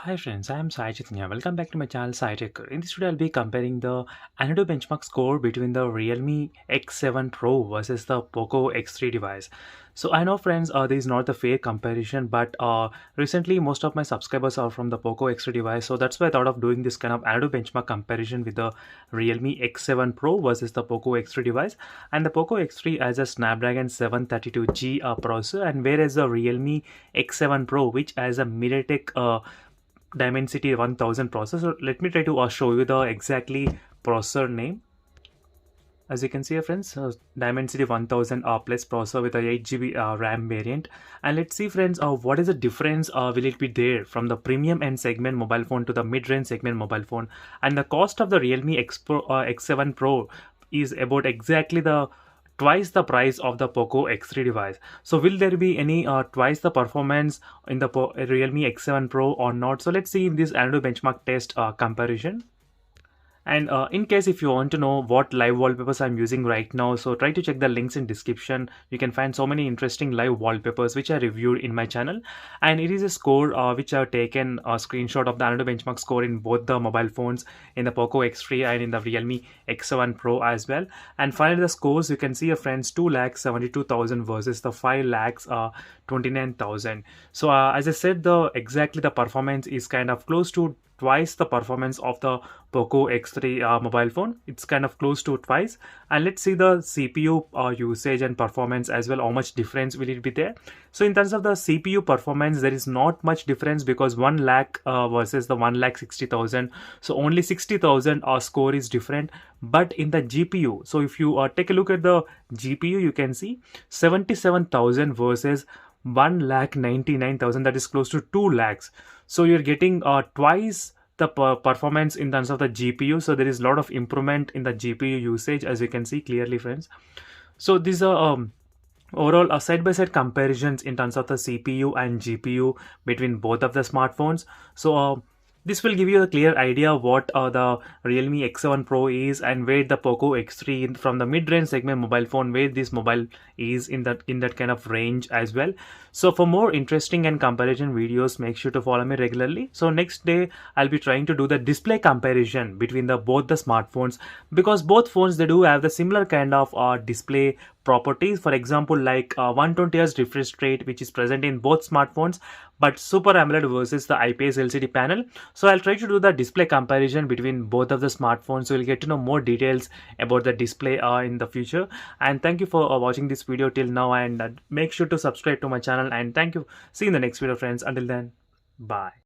Hi friends, I am Sai Chaitanya. Welcome back to my channel Sai Tech. In this video, I'll be comparing the antutu benchmark score between the Realme X7 Pro versus the POCO X3 device. So I know friends, this is not the fair comparison, but recently most of my subscribers are from the POCO X3 device. So that's why I thought of doing this kind of antutu benchmark comparison with the Realme X7 Pro versus the POCO X3 device. And the POCO X3 has a Snapdragon 732G processor, and whereas the Realme X7 Pro, which has a MediaTek Dimensity 1000 processor. Let me try to show you the exactly processor name. As you can see, friends, Dimensity 1000 plus processor with a 8 GB RAM variant. And let's see, friends, what is the difference will it be there from the premium end segment mobile phone to the mid-range segment mobile phone. And the cost of the Realme X7 Pro is about exactly the twice the price of the POCO X3 device. So will there be any twice the performance in the Realme X7 Pro or not? So let's see in this antutu benchmark test comparison. And in case if you want to know what live wallpapers I'm using right now, so try to check the links in description. You can find so many interesting live wallpapers which I reviewed in my channel. And it is a score which I've taken a screenshot of the antutu benchmark score in both the mobile phones, in the POCO X3 and in the Realme X7 Pro as well. And finally the scores, you can see your friends, 2,72,000 versus the 5,29,000. So as I said, the exactly the performance is kind of close to twice the performance of the POCO X3 mobile phone. It's kind of close to twice. And let's see the CPU usage and performance as well. How much difference will it be there? So in terms of the CPU performance, there is not much difference because 1 lakh versus the 1,60,000. So only 60,000 score is different. But in the GPU, so if you take a look at the GPU, you can see 77,000 versus 1,99,000, that is close to 2 lakhs. So you're getting twice the performance in terms of the GPU. So there is a lot of improvement in the GPU usage, as you can see clearly, friends. So these are overall side-by-side comparisons in terms of the CPU and GPU between both of the smartphones. So this will give you a clear idea what the Realme X7 Pro is and where the POCO X3 from the mid-range segment mobile phone, where this mobile is in that kind of range as well. So for more interesting and comparison videos, make sure to follow me regularly. So next day I'll be trying to do the display comparison between the both the smartphones, because both phones, they do have the similar kind of display properties. For example, like 120 Hz refresh rate, which is present in both smartphones, but Super AMOLED versus the IPS LCD panel. So I'll try to do the display comparison between both of the smartphones, so you'll get to know more details about the display in the future. And thank you for watching this video till now, and make sure to subscribe to my channel. And thank you. See you in the next video, friends. Until then, bye.